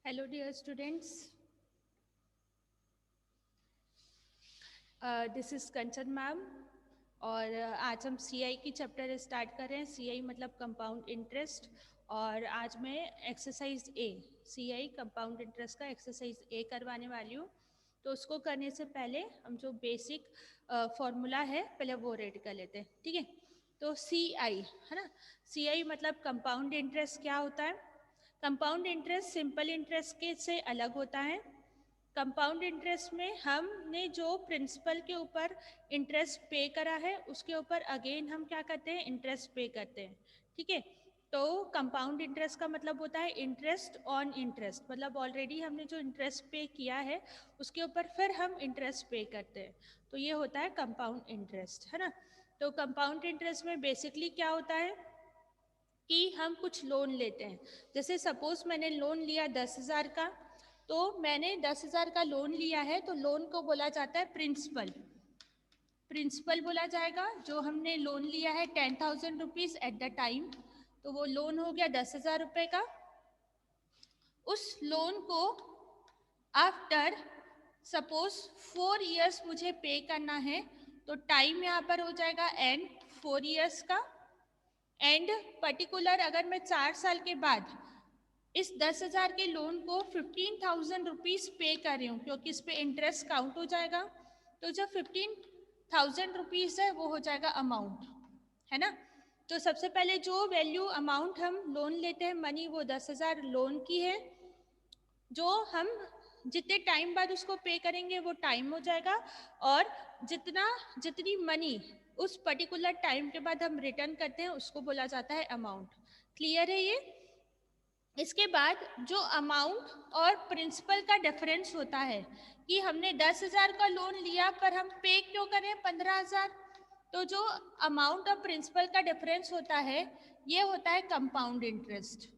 Hello dear students, this is Kanchan ma'am और आज हम सीआई की चैप्टर स्टार्ट कर रहे हैं। सीआई मतलब कंपाउंड इंटरेस्ट। और आज मैं एक्सरसाइज ए सीआई कंपाउंड इंटरेस्ट का एक्सरसाइज ए करवाने वाली हूँ। तो उसको करने से पहले हम जो बेसिक फॉर्मूला है पहले वो रेड कर लेते हैं, ठीक है। तो सीआई है ना, सीआई मतलब कंपाउंड इंटरेस्ट क्या होता है। कंपाउंड इंटरेस्ट सिंपल इंटरेस्ट के से अलग होता है। कंपाउंड इंटरेस्ट में हमने जो प्रिंसिपल के ऊपर इंटरेस्ट पे करा है उसके ऊपर अगेन हम क्या करते हैं, इंटरेस्ट पे करते हैं, ठीक है। तो कंपाउंड इंटरेस्ट का मतलब होता है इंटरेस्ट ऑन इंटरेस्ट, मतलब ऑलरेडी हमने जो इंटरेस्ट पे किया है उसके ऊपर फिर हम इंटरेस्ट पे करते हैं, तो ये होता है कंपाउंड इंटरेस्ट, है ना। तो कंपाउंड इंटरेस्ट में बेसिकली क्या होता है कि हम कुछ लोन लेते हैं। जैसे सपोज मैंने लोन लिया 10,000 का, तो मैंने 10,000 का लोन लिया है तो लोन को बोला जाता है प्रिंसिपल। प्रिंसिपल बोला जाएगा। जो हमने लोन लिया है 10,000 रुपीज़ एट द टाइम, तो वो लोन हो गया 10,000 रुपये का। उस लोन को आफ्टर सपोज 4 इयर्स मुझे पे करना है, तो टाइम यहाँ पर हो जाएगा एंड 4 इयर्स का। एंड पर्टिकुलर अगर मैं 4 साल के बाद इस 10,000 के लोन को 15,000 रुपीज़ पे कर रही हूँ, क्योंकि इस पे इंटरेस्ट काउंट हो जाएगा, तो जो 15,000 रुपीज़ है वो हो जाएगा अमाउंट, है ना। तो सबसे पहले जो वैल्यू अमाउंट हम लोन लेते हैं मनी, वो 10,000 लोन की है। जो हम जितने टाइम बाद उसको पे करेंगे वो टाइम हो जाएगा, और जितनी मनी उस पर्टिकुलर टाइम के बाद हम रिटर्न करते हैं उसको बोला जाता है अमाउंट। क्लियर है ये। इसके बाद जो अमाउंट और प्रिंसिपल का डिफरेंस होता है कि हमने 10,000 का लोन लिया पर हम पे क्यों करें 15,000, तो जो अमाउंट और प्रिंसिपल का डिफरेंस होता है ये होता है कंपाउंड इंटरेस्ट।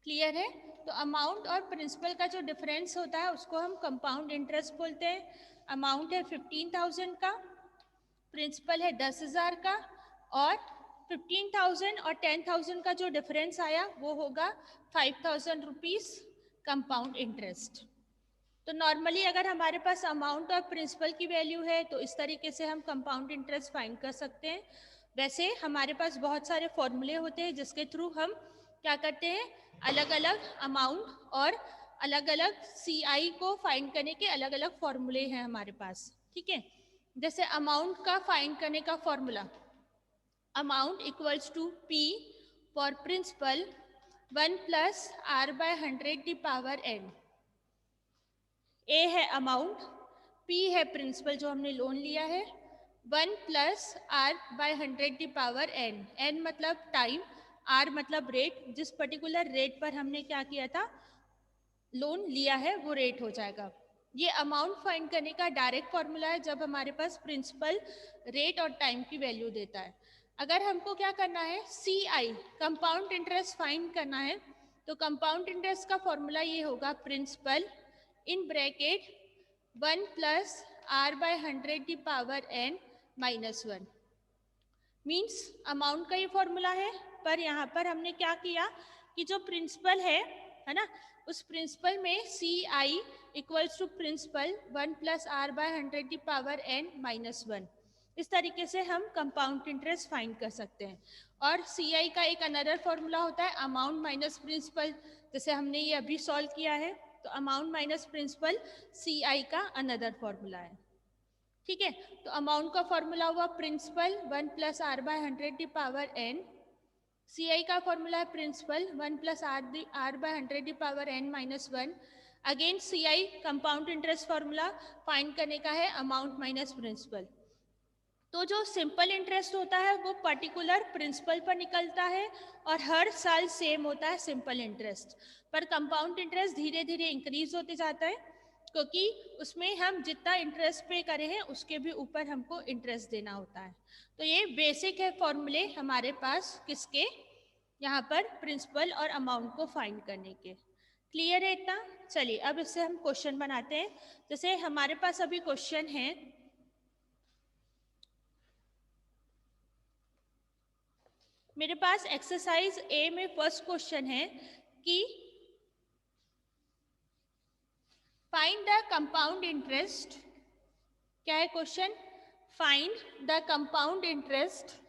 क्लियर है। तो अमाउंट और प्रिंसिपल का जो डिफरेंस होता है उसको हम कंपाउंड इंटरेस्ट बोलते हैं। अमाउंट है 15,000 का, प्रिंसिपल है 10,000 का, और 15,000 और 10,000 का जो डिफरेंस आया वो होगा 5,000 रुपीज़ कंपाउंड इंटरेस्ट। तो नॉर्मली अगर हमारे पास अमाउंट और प्रिंसिपल की वैल्यू है तो इस तरीके से हम कंपाउंड इंटरेस्ट फाइंड कर सकते हैं। वैसे हमारे पास बहुत सारे फॉर्मूले होते हैं जिसके थ्रू हम क्या करते हैं, अलग अलग अमाउंट और अलग अलग सीआई को फाइंड करने के अलग अलग फॉर्मूले हैं हमारे पास, ठीक है। जैसे अमाउंट का फाइंड करने का formula, amount equals to P for principal 1 plus are by 100 the power N. A है अमाउंट, पी है प्रिंसिपल जो हमने लोन लिया है, 1 plus are by 100 the power n. N मतलब टाइम, आर मतलब रेट, जिस पर्टिकुलर रेट पर हमने क्या किया था, लोन लिया है, वो रेट हो जाएगा। ये अमाउंट फाइंड करने का डायरेक्ट फॉर्मूला है जब हमारे पास प्रिंसिपल, रेट और टाइम की वैल्यू देता है। अगर हमको क्या करना है, C I compound interest find करना है, तो कंपाउंड इंटरेस्ट का फॉर्मूला ये होगा principal in bracket 1 plus are by 100 the power N minus 1। Means amount का ये फॉर्मूला है, पर यहाँ पर हमने क्या किया कि जो प्रिंसिपल है ना, उस प्रिंसिपल में C I equals to principal 1 plus are by 100 the power N minus 1। इस तरीके से हम कंपाउंड इंटरेस्ट फाइंड कर सकते हैं। और सी आई का एक अनदर फॉर्मूला होता है अमाउंट माइनस प्रिंसिपल, जैसे हमने ये अभी सॉल्व किया है, तो amount minus principal C I का अनदर फॉर्मूला है, ठीक है। तो अमाउंट का फॉर्मूला हुआ principal 1 plus are by 100 the power N, C I का फॉर्मूला है principal 1 plus are by 100 the power N minus 1। Again C I compound interest formula find करने का है अमाउंट माइनस प्रिंसिपल। तो जो सिंपल इंटरेस्ट होता है वो पर्टिकुलर प्रिंसिपल पर निकलता है और हर साल सेम होता है सिंपल इंटरेस्ट, पर कंपाउंड इंटरेस्ट धीरे धीरे इंक्रीज होते जाता है, क्योंकि उसमें हम जितना इंटरेस्ट पे करे हैं उसके भी ऊपर हमको इंटरेस्ट देना होता है। तो ये बेसिक है फॉर्मूले हमारे पास किसके, यहाँ पर प्रिंसिपल और अमाउंट को फाइंड करने के। क्लियर है इतना। चलिए अब इससे हम क्वेश्चन बनाते हैं। जैसे हमारे पास अभी क्वेश्चन है, मेरे पास एक्सरसाइज ए में फर्स्ट क्वेश्चन है कि फाइंड द कंपाउंड इंटरेस्ट, क्या है question, find the compound interest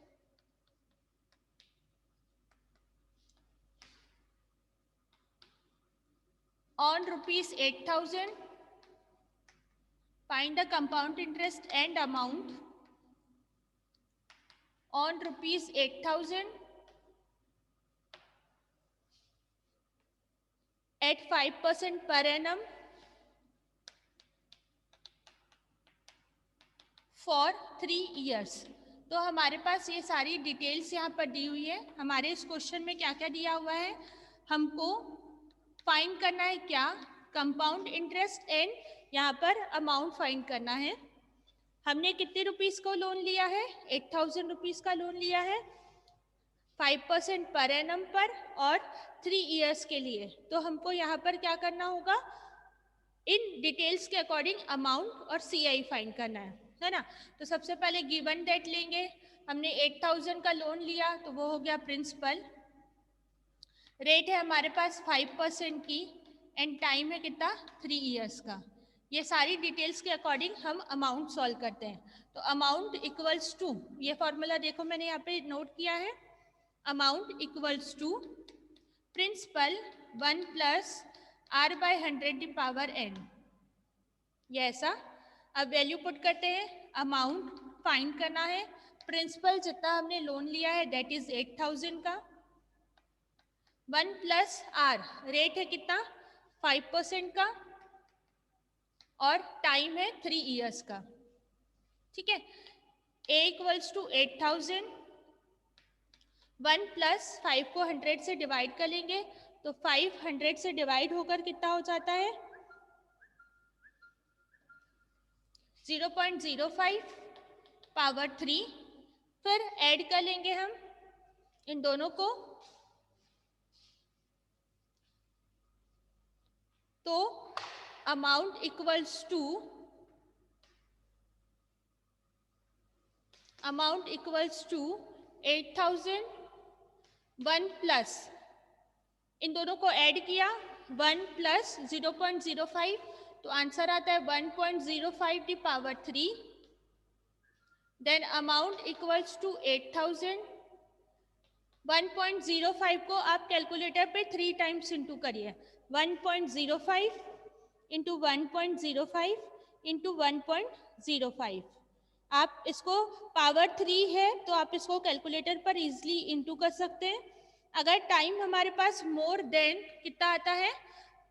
on rupees 8,000, find the compound interest and amount on rupees 8,000 at 5% per annum for 3 years। तो हमारे पास ये सारी डिटेल्स यहाँ पर दी हुई है। हमारे इस क्वेश्चन में क्या क्या दिया हुआ है, हमको फाइंड करना है क्या, कंपाउंड इंटरेस्ट एंड यहाँ पर अमाउंट फाइंड करना है। हमने कितने रुपीस को लोन लिया है, 8,000 रुपीस का लोन लिया है 5% पर एनम पर और 3 इयर्स के लिए। तो हमको यहाँ पर क्या करना होगा, इन डिटेल्स के अकॉर्डिंग अमाउंट और सीआई फाइंड करना है ना। तो सबसे पहले गिवन डेट लेंगे, हमने 8,000 का लोन लिया तो वो हो गया प्रिंसिपल, रेट है हमारे पास 5% की एंड टाइम है कितना 3 इयर्स का। ये सारी डिटेल्स के अकॉर्डिंग हम अमाउंट सॉल्व करते हैं। तो अमाउंट इक्वल्स टू, ये फॉर्मूला देखो मैंने यहाँ पे नोट किया है, amount equals to principal 1 plus r by 100⁻n, ये ऐसा। अब वैल्यू पुट करते हैं, अमाउंट फाइंड करना है, प्रिंसिपल जितना हमने लोन लिया है दैट इज 8,000 का, 1 प्लस r रेट है कितना 5% का और टाइम है 3 इयर्स का, ठीक है। a इक्वल्स टू 8,000, 1 प्लस 5 को 100 से डिवाइड कर लेंगे तो 500 से डिवाइड होकर कितना हो जाता है 0.05 पावर 3, फिर ऐड कर लेंगे हम इन दोनों को, तो अमाउंट इक्वल्स टू 8,000, 1 प्लस इन दोनों को ऐड किया 1 प्लस 0.05 तो आंसर आता है 1.05 the power 3, then amount equals to 8,000, 1.05 को आप कैलकुलेटर पे 3 टाइम्स इंटू करिए, 1.05 इंटू 1.05 इंटू 1.05। आप इसको पावर 3 है तो आप इसको कैलकुलेटर पर इजीली इंटू कर सकते हैं। अगर टाइम हमारे पास मोर देन कितना आता है,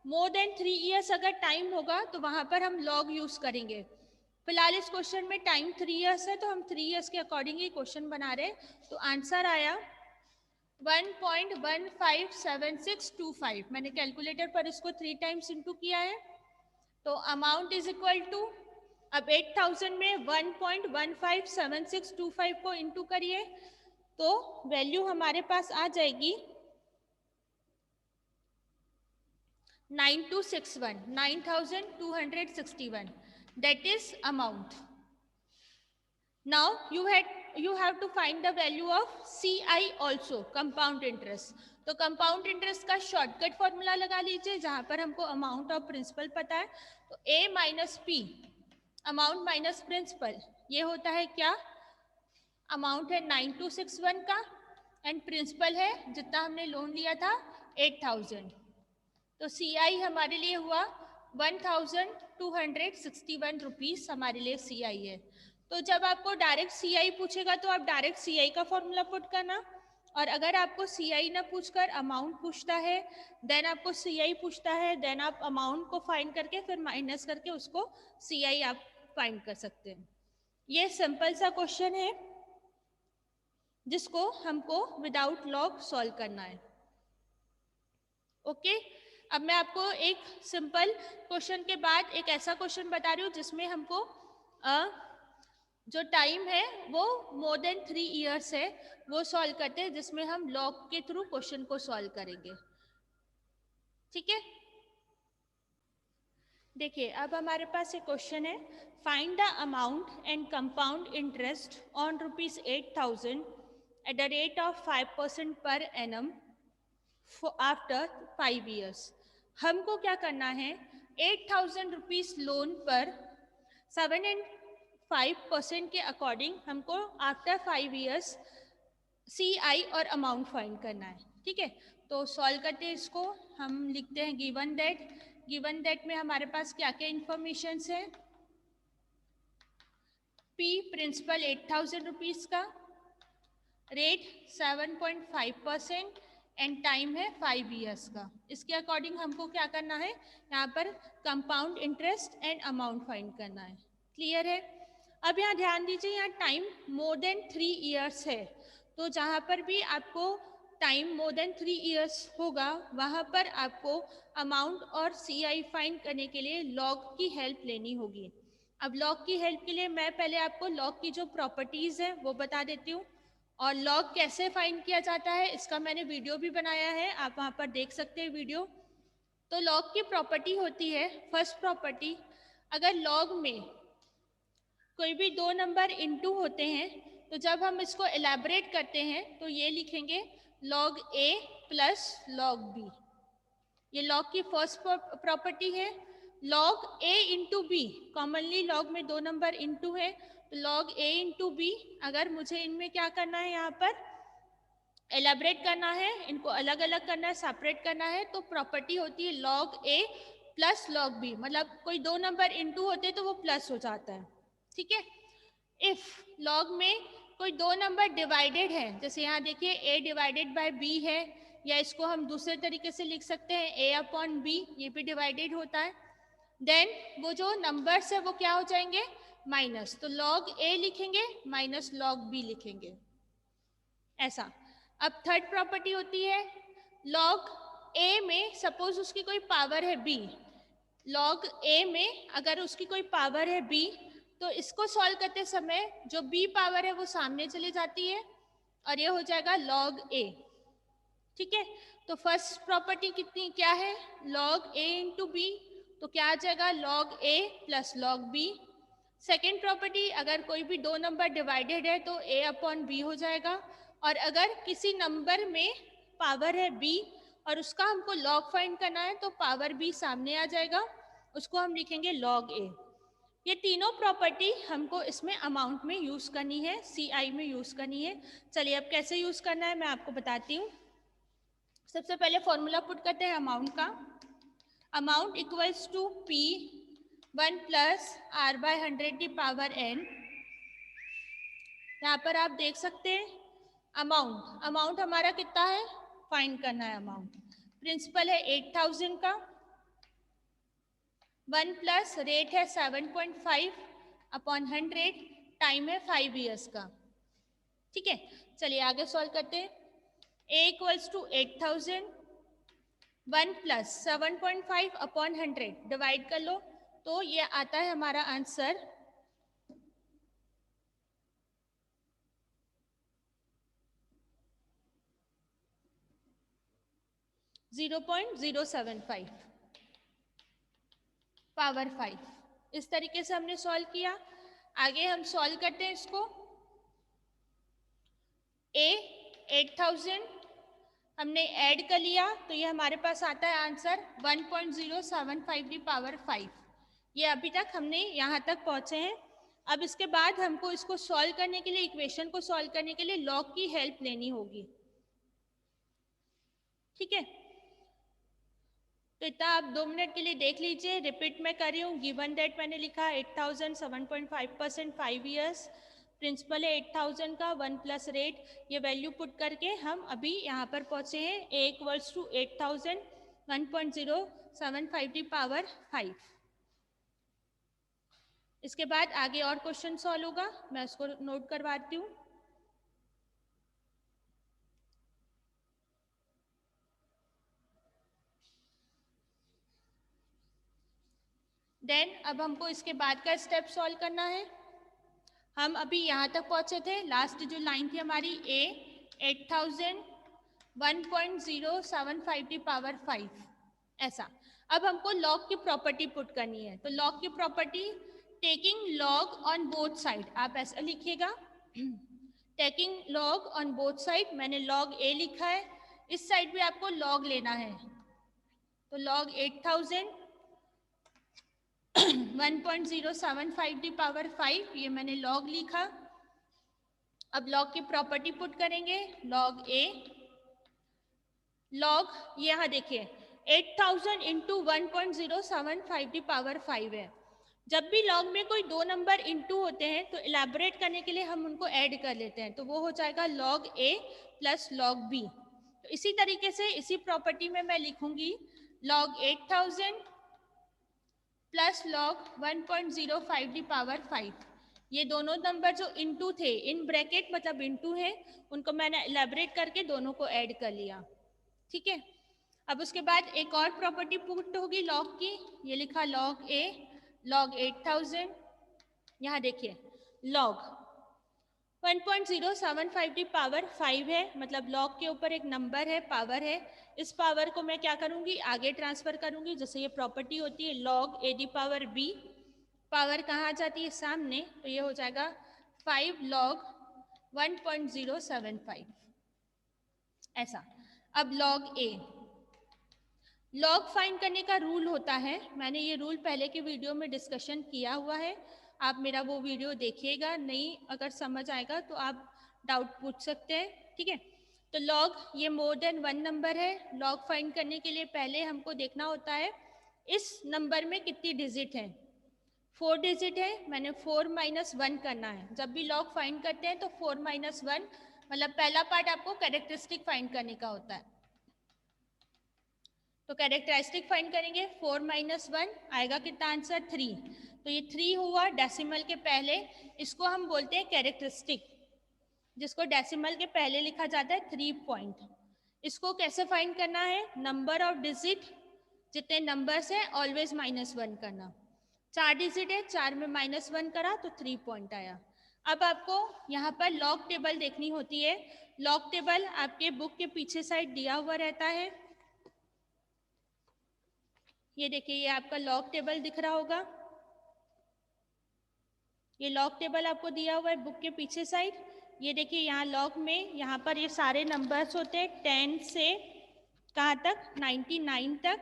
मोर देन 3 इयर्स अगर टाइम होगा तो वहां पर हम लॉग यूज करेंगे। फिलहाल इस क्वेश्चन में टाइम 3 इयर्स है तो हम 3 इयर्स के अकॉर्डिंग ही क्वेश्चन बना रहे हैं। तो आंसर आया 1.157625, मैंने कैलकुलेटर पर इसको 3 टाइम्स इंटू किया है। तो अमाउंट इज इक्वल टू, अब 8,000 में 1.157625 को इंटू करिए तो वैल्यू हमारे पास आ जाएगी 9261, that is amount. Now you have to find the value of CI also, compound interest। तो कंपाउंड इंटरेस्ट का शॉर्टकट फॉर्मूला लगा लीजिए, जहां पर हमको अमाउंट और प्रिंसिपल पता है। तो A minus P, amount minus principal, ये होता है क्या, अमाउंट है 9261 का एंड प्रिंसिपल है जितना हमने लोन लिया था 8,000। तो CI हमारे लिए हुआ 1,261 रुपीज हमारे लिए CI है। तो जब आपको डायरेक्ट CI पूछेगा तो आप डायरेक्ट CI का फॉर्मूला पुट करना, और अगर आपको CI ना पूछकर अमाउंट पूछता है, देन आपको CI पूछता है, देन आप अमाउंट को फाइंड करके फिर माइनस करके उसको CI आप फाइंड कर सकते हैं। ये सिंपल सा क्वेश्चन है जिसको हमको विदाउट लॉग सॉल्व करना है। ओके, अब मैं आपको एक सिंपल क्वेश्चन के बाद एक ऐसा क्वेश्चन बता रही हूँ जिसमें हमको जो टाइम है वो मोर देन 3 इयर्स है, वो सॉल्व करते हैं, जिसमें हम लॉग के थ्रू क्वेश्चन को सॉल्व करेंगे। ठीक है, देखिए अब हमारे पास एक क्वेश्चन है, find the amount and compound interest on ₹8,000 at the rate of 5% per annum after 5 years. हमको क्या करना है, ₹8,000 लोन पर 7.5% के अकॉर्डिंग हमको आफ्टर 5 ईयर्स CI और अमाउंट फाइंड करना है। ठीक है, तो सॉल्व करते हैं इसको। हम लिखते हैं गिवन दैट में हमारे पास क्या क्या इंफॉर्मेशन है। P प्रिंसिपल ₹8,000 का, रेट 7.5% एंड टाइम है 5 ईयर्स का। इसके अकॉर्डिंग हमको क्या करना है, यहाँ पर compound interest and amount find करना है। क्लियर है? अब यहाँ ध्यान दीजिए, यहाँ टाइम मोर देन 3 ईयर्स है, तो जहाँ पर भी आपको टाइम मोर देन 3 ईयर्स होगा वहाँ पर आपको अमाउंट और CI फाइंड करने के लिए लॉग की हेल्प लेनी होगी। अब लॉग की हेल्प के लिए मैं पहले आपको लॉग की जो प्रॉपर्टीज़ है वो बता देती हूँ, और लॉग कैसे फाइंड किया जाता है इसका मैंने वीडियो भी बनाया है, आप वहाँ पर देख सकते हैं वीडियो। तो लॉग की प्रॉपर्टी होती है, फर्स्ट प्रॉपर्टी, अगर लॉग में कोई भी दो नंबर इनटू होते हैं तो जब हम इसको एलैबोरेट करते हैं तो ये लिखेंगे log A plus log B। ये log की फर्स्ट प्रॉपर्टी है। log A into B, commonly log में दो नंबर इनटू है तो log A इंटू बी, अगर मुझे इनमें क्या करना है, यहाँ पर एलैबोरेट करना है, इनको अलग अलग करना है, सेपरेट करना है, तो प्रॉपर्टी होती है log A plus log B। मतलब कोई दो नंबर इनटू होते तो वो प्लस हो जाता है। ठीक है, इफ लॉग में कोई दो नंबर डिवाइडेड है, जैसे यहाँ देखिए a डिवाइडेड बाय b है, या इसको हम दूसरे तरीके से लिख सकते हैं a अपॉन b, ये भी डिवाइडेड होता है, देन वो जो नंबर्स है वो क्या हो जाएंगे, माइनस, तो log a लिखेंगे माइनस log b लिखेंगे, ऐसा। अब थर्ड प्रॉपर्टी होती है log a में सपोज उसकी कोई पावर है b, log a में अगर उसकी कोई पावर है b तो इसको सॉल्व करते समय जो b पावर है वो सामने चली जाती है और ये हो जाएगा log a। ठीक है, तो फर्स्ट प्रॉपर्टी कितनी क्या है, log a इंटू बी, तो क्या आ जाएगा log a plus log b। Second property, अगर कोई भी दो नंबर डिवाइडेड है तो a अपॉन b हो जाएगा, और अगर किसी नंबर में पावर है b और उसका हमको log फाइंड करना है तो पावर b सामने आ जाएगा, उसको हम लिखेंगे log a। ये तीनों प्रॉपर्टी हमको इसमें अमाउंट में यूज करनी है, CI में यूज करनी है। चलिए अब कैसे यूज करना है मैं आपको बताती हूँ। सबसे पहले फॉर्मूला पुट करते हैं अमाउंट का। Amount equals to P 1 plus R by 100 की पावर n। यहाँ पर आप देख सकते हैं अमाउंट हमारा कितना है, फाइंड करना है अमाउंट। प्रिंसिपल है 8000 का, 1 प्लस रेट है 7.5 अपॉन 100, टाइम है 5 ईयर्स का। ठीक है, चलिए आगे सॉल्व करते हैं। a equals to 8000, 1 plus 7.5 upon 100 divide कर लो तो ये आता है हमारा आंसर 0.075 पावर 5। इस तरीके से हमने सॉल्व किया। आगे हम सॉल्व करते हैं इसको। a 8000 हमने ऐड कर लिया तो ये हमारे पास आता है आंसर 1.075 की पावर 5। ये अभी तक हमने यहाँ तक पहुँचे हैं। अब इसके बाद हमको इसको सॉल्व करने के लिए, इक्वेशन को सॉल्व करने के लिए लॉग की हेल्प लेनी होगी। ठीक है, तो इतना आप 2 मिनट के लिए देख लीजिए। रिपीट मैं कर रही हूँ। गिवन दैट मैंने लिखा 8000, 7.5%, 5 ईयर्स, प्रिंसिपल है 8000 का, 1 प्लस रेट, ये वैल्यू पुट करके हम अभी यहाँ पर पहुँचे हैं a इक्वल्स टू 8000, 1.075 की पावर 5। इसके बाद आगे और क्वेश्चन सॉल्व होगा, मैं उसको नोट करवाती हूँ। देन अब हमको इसके बाद का स्टेप सॉल्व करना है। हम अभी यहाँ तक पहुँचे थे, लास्ट जो लाइन थी हमारी a 8000, 1.075 की पावर 5, ऐसा। अब हमको लॉग की प्रॉपर्टी पुट करनी है, तो लॉग की property taking log on both side, आप ऐसा लिखिएगा taking log on both side. मैंने लॉग a लिखा है, इस साइड भी आपको लॉग लेना है, तो लॉग 8000 1.075 दी पावर 5, ये मैंने लॉग लिखा। अब लॉग की प्रॉपर्टी पुट करेंगे, लॉग ए लॉग, यहाँ देखिए 8000 इंटू 1.075 दी पावर 5 है। जब भी लॉग में कोई दो नंबर इंटू होते हैं तो इलेबोरेट करने के लिए हम उनको ऐड कर लेते हैं, तो वो हो जाएगा लॉग ए प्लस लॉग बी। तो इसी तरीके से इसी प्रॉपर्टी में मैं लिखूंगी log 8000 plus log 1.05 the power 5। ये दोनों नंबर जो इनटू थे, इन ब्रैकेट मतलब इनटू है, उनको मैंने इलेबोरेट करके दोनों को ऐड कर लिया। ठीक है, अब उसके बाद एक और प्रॉपर्टी पुट होगी लॉग की, ये लिखा लॉग ए लॉग 8000। यहाँ देखिए लॉग 1.075 दी पावर 5 है, मतलब लॉग के ऊपर एक नंबर है, पावर है। इस पावर को मैं क्या करूंगी, आगे ट्रांसफर करूंगी। जैसे ये प्रॉपर्टी होती है log A the power B, power कहाँ आ जाती है, सामने, तो ये हो जाएगा 5 लॉग 1.075 ऐसा। अब लॉग ए, लॉग फाइंड करने का रूल होता है, मैंने ये रूल पहले के वीडियो में डिस्कशन किया हुआ है, आप मेरा वो वीडियो देखिएगा, नहीं अगर समझ आएगा तो आप डाउट पूछ सकते हैं। ठीक है, तो लॉग ये मोर देन वन नंबर है, लॉग फाइंड करने के लिए पहले हमको देखना होता है इस नंबर में कितनी डिजिट है। 4 डिजिट है, मैंने 4 माइनस 1 करना है। जब भी लॉग फाइंड करते हैं तो 4 माइनस 1, मतलब पहला पार्ट आपको कैरेक्टरिस्टिक फाइंड करने का होता है। तो कैरेक्टरिस्टिक फाइंड करेंगे, 4 माइनस 1 आएगा कितना आंसर, 3। तो ये 3 हुआ डेसिमल के पहले, इसको हम बोलते हैं कैरेक्टरिस्टिक, जिसको डेसिमल के पहले लिखा जाता है 3 पॉइंट। इसको कैसे फाइंड करना है, नंबर ऑफ डिजिट, जितने नंबर्स हैं ऑलवेज -1 करना। 4 डिजिट है, 4 में -1 करा तो 3 पॉइंट आया। अब आपको यहाँ पर लॉग टेबल देखनी होती है। लॉग टेबल आपके बुक के पीछे साइड दिया हुआ रहता है। ये देखिए, ये आपका लॉग टेबल दिख रहा होगा, ये लॉग टेबल आपको दिया हुआ है बुक के पीछे साइड। ये देखिए यहाँ लॉग में, यहाँ पर ये सारे नंबर्स होते हैं 10 से कहाँ तक, 99 तक,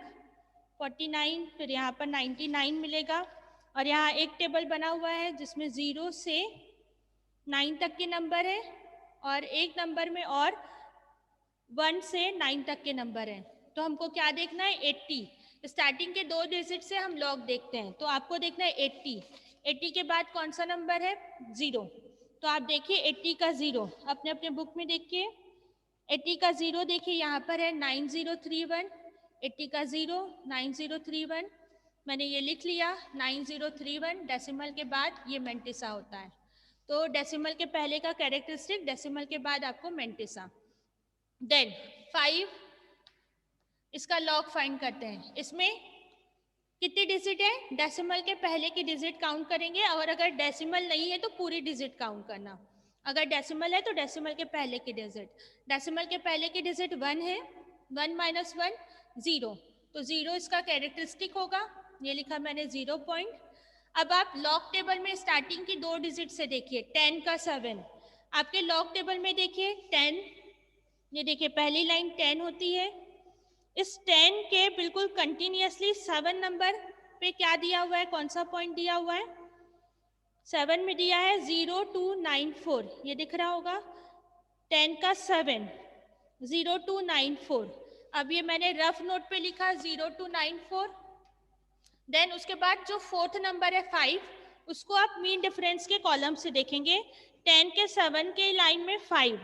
49, फिर यहाँ पर 99 मिलेगा। और यहाँ एक टेबल बना हुआ है जिसमें 0 से 9 तक के नंबर है, और एक नंबर में और 1 से 9 तक के नंबर हैं। तो हमको क्या देखना है, 80। स्टार्टिंग के 2 डिजिट से हम लॉग देखते हैं, तो आपको देखना है 80। 80 के बाद कौन सा नंबर है, 0। तो आप देखिए 80 का 0 अपने अपने बुक में देखिए, 80 का 0 देखिए यहाँ पर है 9031। 80 का 0 9031, मैंने ये लिख लिया 9031। डेसिमल के बाद ये मेंटिसा होता है, तो डेसिमल के पहले का कैरेक्टरिस्टिक, डेसिमल के बाद आपको मेंटिसा। देन 5, इसका लॉग फाइंड करते हैं। इसमें कितनी डिजिट है, डेसिमल के पहले की डिजिट काउंट करेंगे, और अगर डेसिमल नहीं है तो पूरी डिजिट काउंट करना। अगर डेसिमल है तो डेसिमल के पहले की डिजिट, डेसिमल के पहले की डिजिट 1 है, 1 माइनस 1 0, तो 0 इसका कैरेक्टरिस्टिक होगा, ये लिखा मैंने 0 पॉइंट। अब आप लॉग टेबल में स्टार्टिंग की 2 डिजिट से देखिए, 10 का 7, आपके लॉग टेबल में देखिए 10, ये देखिए पहली लाइन 10 होती है। इस 10 के बिल्कुल कंटिन्यूसली 7 नंबर पे क्या दिया हुआ है, कौन सा पॉइंट दिया हुआ है, 7 में दिया है 0294, ये दिख रहा होगा 10 का 7 0294। अब ये मैंने रफ नोट पे लिखा 0294। देन उसके बाद जो 4th नंबर है 5, उसको आप मीन डिफरेंस के कॉलम से देखेंगे। 10 के 7 के लाइन में 5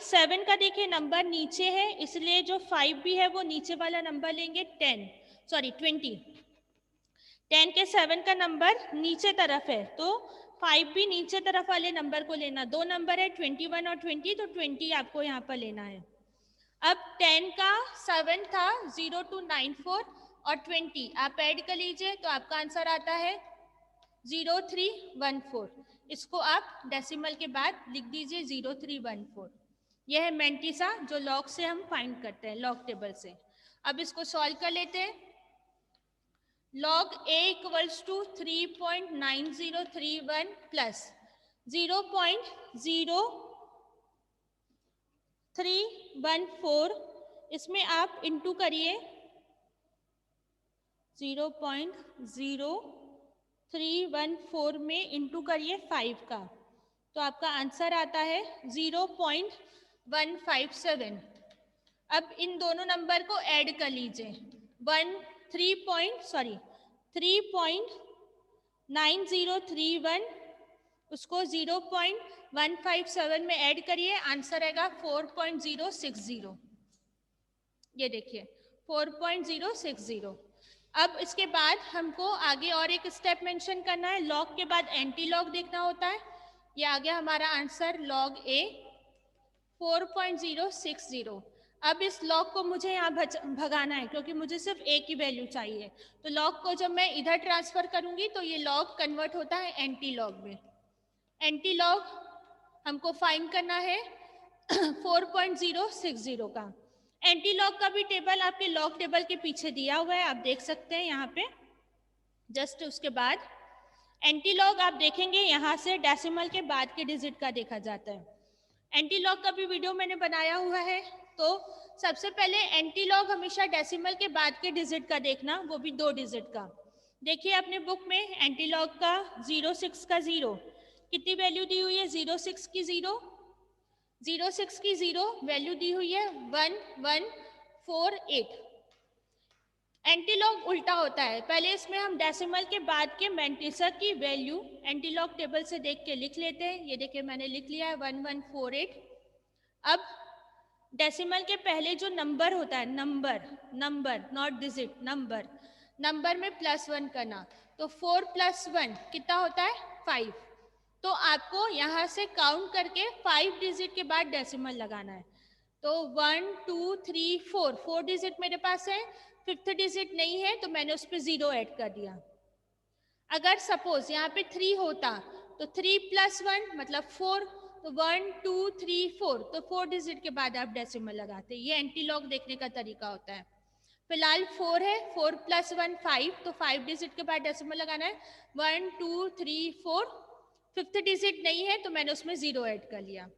7 का देखिए नंबर नीचे है, इसलिए जो 5 भी है वो नीचे वाला नंबर लेंगे, 20। 10 के 7 का नंबर नीचे तरफ है, तो 5 भी नीचे तरफ वाले नंबर को लेना। 2 नंबर है 21 और 20, तो 20 आपको यहाँ पर लेना है। अब 10 का 7 था 0294 और 20 आप ऐड कर लीजिए, तो आपका आंसर आता है 0314। इसको आप डेसिमल के बाद लिख दीजिए 0314। यह है मेंटिसा, जो लॉग से हम फाइंड करते हैं, लॉग टेबल से। अब इसको सॉल्व कर लेते हैं। Log a equals to 3.9031 plus 0.0314, इसमें आप इंटू करिए 0.0314 में इंटू करिए 5 का, तो आपका आंसर आता है 0.157। अब इन दोनों नंबर को ऐड कर लीजिए, 3.9031 उसको 0.157 में ऐड करिए, आंसर आएगा 4.060। ये देखिए 4.060। अब इसके बाद हमको आगे और एक स्टेप मेंशन करना है, लॉग के बाद एंटी लॉग देखना होता है। ये आ गया हमारा आंसर लॉग ए 4.060। अब इस लॉग को मुझे यहाँ भगाना है क्योंकि मुझे सिर्फ ए की वैल्यू चाहिए, तो लॉग को जब मैं इधर ट्रांसफर करूंगी तो ये लॉग कन्वर्ट होता है एंटी लॉग में। एंटी लॉग हमको फाइंड करना है 4.060 का। एंटी लॉग का भी टेबल आपके लॉग टेबल के पीछे दिया हुआ है, आप देख सकते हैं यहाँ पे। जस्ट उसके बाद एंटी लॉग आप देखेंगे यहाँ से डेसिमल के बाद के डिजिट का देखा जाता है। एंटी लॉग का भी वीडियो मैंने बनाया हुआ है, तो सबसे पहले एंटी लॉग हमेशा डेसिमल के बाद के डिजिट का देखना, वो भी 2 डिजिट का। देखिए अपने बुक में एंटी लॉग का 06 का 0 कितनी वैल्यू दी हुई है, 06 की 0 वैल्यू दी हुई है 1148। एंटीलॉग उल्टा होता है, पहले इसमें हम डेसिमल के बाद के मैंटिसा की वैल्यू एंटीलॉग टेबल से देख के लिख लेते हैं। ये देखिए मैंने लिख लिया है 1148। अब डेसिमल के पहले जो नंबर होता है, नंबर नॉट डिजिट, नंबर में +1 करना, तो 4 + 1 कितना होता है 5। तो आपको यहाँ से काउंट करके 5 डिजिट के बाद डेसिमल लगाना है। तो 1 2 3 4 डिजिट मेरे पास है, 5th डिजिट नहीं है तो मैंने उस पर 0 ऐड कर दिया। अगर सपोज यहाँ पे 3 होता तो 3 + 1 मतलब 4, तो 1 2 3 4, तो 4 डिजिट के बाद आप डेसिमल लगाते। ये एंटीलॉग देखने का तरीका होता है। फिलहाल 4 है, 4 + 1 5, तो 5 डिजिट के बाद डेसिमल लगाना है 1 2 3 4। 5th डिजिट नहीं है तो मैंने उसमें 0 ऐड कर लिया।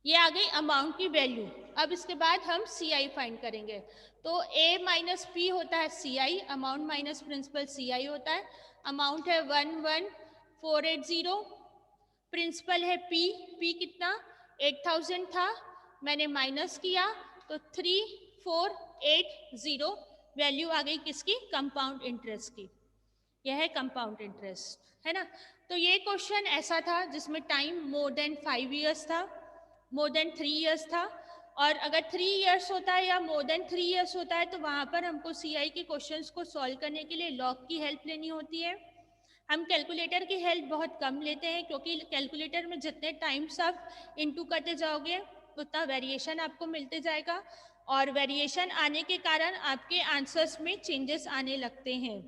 ये आ गई अमाउंट की वैल्यू। अब इसके बाद हम CI फाइंड करेंगे, तो A - P होता है CI, amount minus principal CI होता है। अमाउंट है 11480, प्रिंसिपल है P कितना 8000 था, मैंने माइनस किया तो 3480 वैल्यू आ गई किसकी, कंपाउंड इंटरेस्ट की। यह है कंपाउंड इंटरेस्ट, है ना। तो ये क्वेश्चन ऐसा था जिसमें टाइम मोर देन 5 इयर्स था, मोर देन 3 इयर्स था। और अगर 3 इयर्स होता है या मोर देन 3 इयर्स होता है तो वहाँ पर हमको CI के क्वेश्चंस को सॉल्व करने के लिए लॉग की हेल्प लेनी होती है। हम कैलकुलेटर की हेल्प बहुत कम लेते हैं, क्योंकि कैलकुलेटर में जितने टाइम्स आप इनटू करते जाओगे उतना वेरिएशन आपको मिलते जाएगा, और वेरिएशन आने के कारण आपके आंसर्स में चेंजेस आने लगते हैं।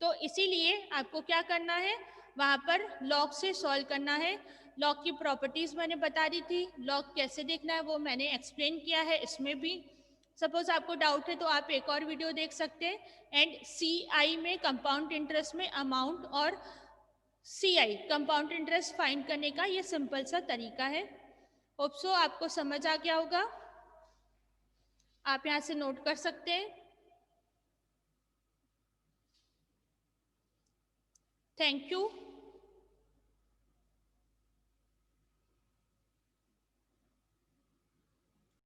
तो इसीलिए आपको क्या करना है, वहाँ पर लॉग से सॉल्व करना है। लॉग की प्रॉपर्टीज मैंने बता दी थी, लॉग कैसे देखना है वो मैंने एक्सप्लेन किया है इसमें भी। सपोज आपको डाउट है तो आप एक और वीडियो देख सकते हैं। एंड CI में कंपाउंड इंटरेस्ट में अमाउंट और CI कंपाउंड इंटरेस्ट फाइंड करने का ये सिंपल सा तरीका है। होप सो आपको समझ आ गया होगा, आप यहाँ से नोट कर सकते हैं। Thank you.